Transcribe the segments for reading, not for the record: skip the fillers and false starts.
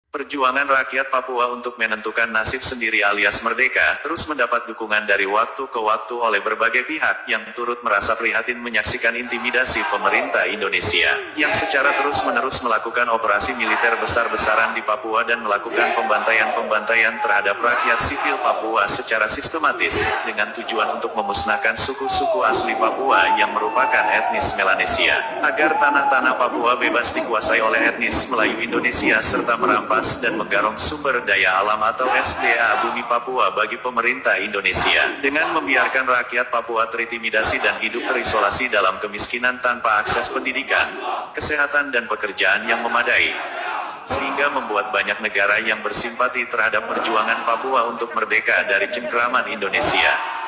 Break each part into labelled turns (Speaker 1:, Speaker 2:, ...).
Speaker 1: Perjuangan rakyat Papua untuk menentukan nasib sendiri alias merdeka terus mendapat dukungan dari waktu ke waktu oleh berbagai pihak yang turut merasa prihatin menyaksikan intimidasi pemerintah Indonesia yang secara terus-menerus melakukan operasi militer besar-besaran di Papua dan melakukan pembantaian-pembantaian terhadap rakyat sipil Papua secara sistematis dengan tujuan untuk memusnahkan suku-suku asli Papua yang merupakan etnis Melanesia agar tanah-tanah Papua bebas dikuasai oleh etnis Melayu Indonesia serta merampas dan menggarong sumber daya alam atau SDA bumi Papua bagi pemerintah Indonesia dengan membiarkan rakyat Papua terintimidasi dan hidup terisolasi dalam kemiskinan tanpa akses pendidikan, kesehatan dan pekerjaan yang memadai, sehingga membuat banyak negara yang bersimpati terhadap perjuangan Papua untuk merdeka dari cengkraman Indonesia.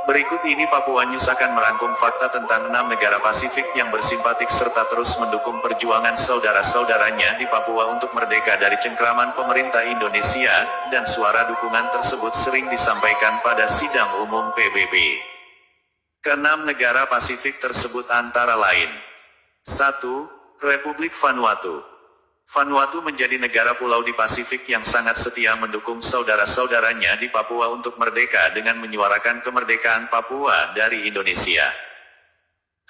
Speaker 1: Berikut ini Papua News akan merangkum fakta tentang 6 negara Pasifik yang bersimpatik serta terus mendukung perjuangan saudara-saudaranya di Papua untuk merdeka dari cengkraman pemerintah Indonesia, dan suara dukungan tersebut sering disampaikan pada sidang umum PBB. Keenam negara Pasifik tersebut antara lain: 1. Republik Vanuatu. Vanuatu menjadi negara pulau di Pasifik yang sangat setia mendukung saudara-saudaranya di Papua untuk merdeka dengan menyuarakan kemerdekaan Papua dari Indonesia.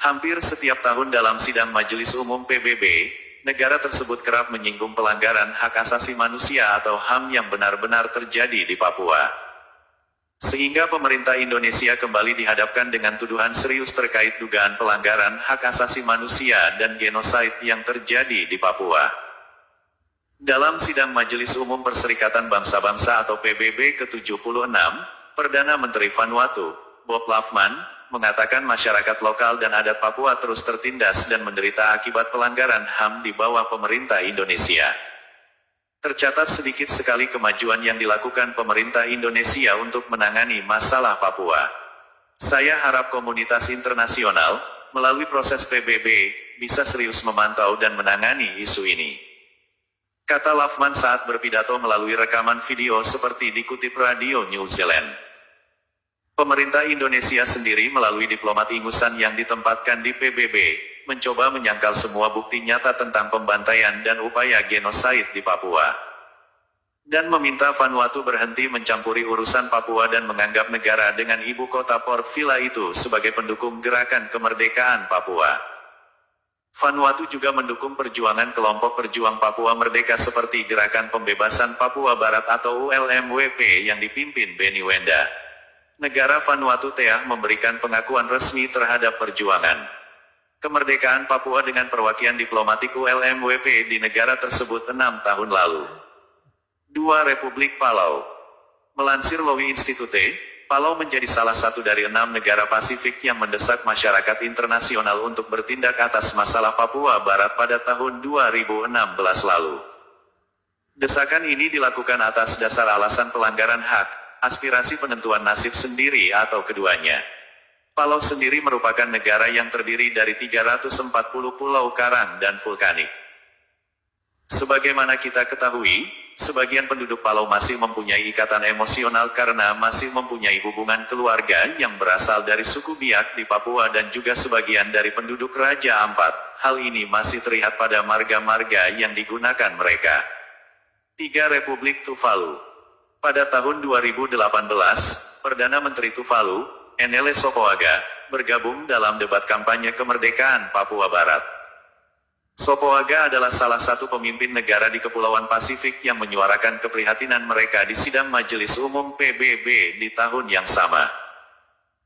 Speaker 1: Hampir setiap tahun dalam sidang Majelis Umum PBB, negara tersebut kerap menyinggung pelanggaran hak asasi manusia atau HAM yang benar-benar terjadi di Papua. Sehingga pemerintah Indonesia kembali dihadapkan dengan tuduhan serius terkait dugaan pelanggaran hak asasi manusia dan genosida yang terjadi di Papua. Dalam sidang Majelis Umum Perserikatan Bangsa-Bangsa atau PBB ke-76, Perdana Menteri Vanuatu, Bob Lavman, mengatakan masyarakat lokal dan adat Papua terus tertindas dan menderita akibat pelanggaran HAM di bawah pemerintah Indonesia. Tercatat sedikit sekali kemajuan yang dilakukan pemerintah Indonesia untuk menangani masalah Papua. Saya harap komunitas internasional, melalui proses PBB, bisa serius memantau dan menangani isu ini, kata Lavman saat berpidato melalui rekaman video seperti dikutip Radio New Zealand. Pemerintah Indonesia sendiri melalui diplomat ingusan yang ditempatkan di PBB, mencoba menyangkal semua bukti nyata tentang pembantaian dan upaya genosida di Papua. Dan meminta Vanuatu berhenti mencampuri urusan Papua dan menganggap negara dengan ibu kota Port Vila itu sebagai pendukung gerakan kemerdekaan Papua. Vanuatu juga mendukung perjuangan kelompok perjuang Papua Merdeka seperti Gerakan Pembebasan Papua Barat atau ULMWP yang dipimpin Benny Wenda. Negara Vanuatu telah memberikan pengakuan resmi terhadap perjuangan kemerdekaan Papua dengan perwakilan diplomatik ULMWP di negara tersebut 6 tahun lalu. 2. Republik Palau. Melansir Lowy Institute, Palau menjadi salah satu dari 6 negara Pasifik yang mendesak masyarakat internasional untuk bertindak atas masalah Papua Barat pada tahun 2016 lalu. Desakan ini dilakukan atas dasar alasan pelanggaran hak, aspirasi penentuan nasib sendiri atau keduanya. Palau sendiri merupakan negara yang terdiri dari 340 pulau karang dan vulkanik. Sebagaimana kita ketahui, sebagian penduduk Palau masih mempunyai ikatan emosional karena masih mempunyai hubungan keluarga yang berasal dari suku Biak di Papua dan juga sebagian dari penduduk Raja Ampat. Hal ini masih terlihat pada marga-marga yang digunakan mereka. 3. Republik Tuvalu. Pada tahun 2018, Perdana Menteri Tuvalu, Enele Sopoaga, bergabung dalam debat kampanye kemerdekaan Papua Barat. Sopoaga adalah salah satu pemimpin negara di Kepulauan Pasifik yang menyuarakan keprihatinan mereka di sidang Majelis Umum PBB di tahun yang sama.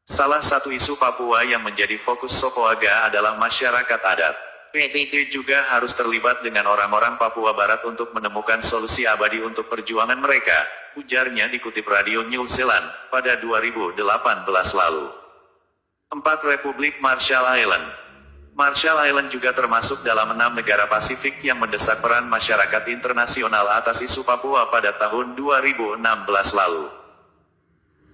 Speaker 1: Salah satu isu Papua yang menjadi fokus Sopoaga adalah masyarakat adat. PBB juga harus terlibat dengan orang-orang Papua Barat untuk menemukan solusi abadi untuk perjuangan mereka, ujarnya dikutip Radio New Zealand pada 2018 lalu. 4. Republik Marshall Island. Marshall Island juga termasuk dalam 6 negara Pasifik yang mendesak peran masyarakat internasional atas isu Papua pada tahun 2016 lalu.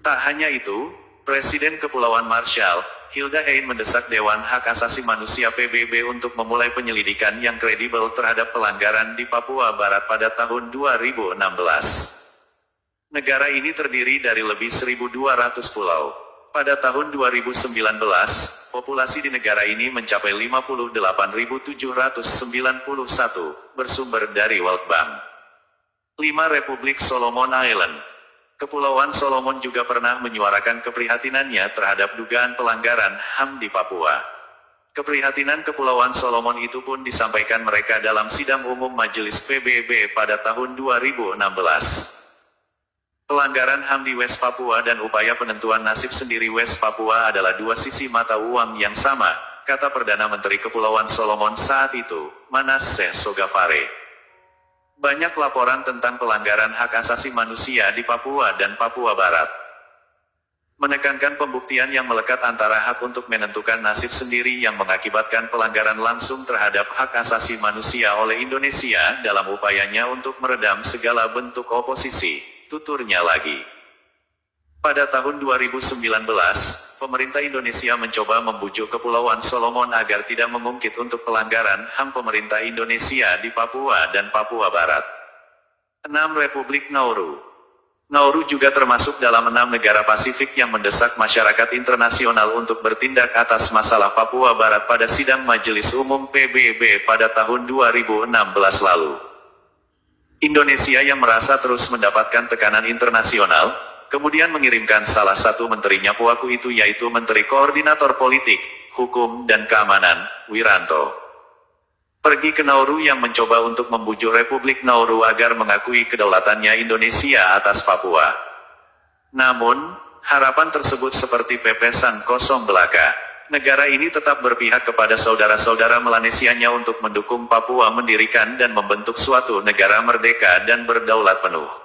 Speaker 1: Tak hanya itu, Presiden Kepulauan Marshall, Hilda Heyn mendesak Dewan Hak Asasi Manusia PBB untuk memulai penyelidikan yang kredibel terhadap pelanggaran di Papua Barat pada tahun 2016. Negara ini terdiri dari lebih 1.200 pulau. Pada tahun 2019, populasi di negara ini mencapai 58.791, bersumber dari World Bank. 5. Republik Solomon Island. Kepulauan Solomon juga pernah menyuarakan keprihatinannya terhadap dugaan pelanggaran HAM di Papua. Keprihatinan Kepulauan Solomon itu pun disampaikan mereka dalam sidang umum Majelis PBB pada tahun 2016. Pelanggaran HAM di West Papua dan upaya penentuan nasib sendiri West Papua adalah dua sisi mata uang yang sama, kata Perdana Menteri Kepulauan Solomon saat itu, Manasseh Sogavare. Banyak laporan tentang pelanggaran hak asasi manusia di Papua dan Papua Barat. Menekankan pembuktian yang melekat antara hak untuk menentukan nasib sendiri yang mengakibatkan pelanggaran langsung terhadap hak asasi manusia oleh Indonesia dalam upayanya untuk meredam segala bentuk oposisi, tuturnya lagi. Pada tahun 2019, pemerintah Indonesia mencoba membujuk Kepulauan Solomon agar tidak mengungkit untuk pelanggaran HAM pemerintah Indonesia di Papua dan Papua Barat. 6. Republik Nauru. Nauru juga termasuk dalam 6 negara Pasifik yang mendesak masyarakat internasional untuk bertindak atas masalah Papua Barat pada sidang Majelis Umum PBB pada tahun 2016 lalu. Indonesia yang merasa terus mendapatkan tekanan internasional, kemudian mengirimkan salah satu menterinya Puaku itu yaitu Menteri Koordinator Politik, Hukum dan Keamanan, Wiranto. Pergi ke Nauru yang mencoba untuk membujuk Republik Nauru agar mengakui kedaulatannya Indonesia atas Papua. Namun, harapan tersebut seperti pepesan kosong belaka. Negara ini tetap berpihak kepada saudara-saudara Melanesianya untuk mendukung Papua mendirikan dan membentuk suatu negara merdeka dan berdaulat penuh.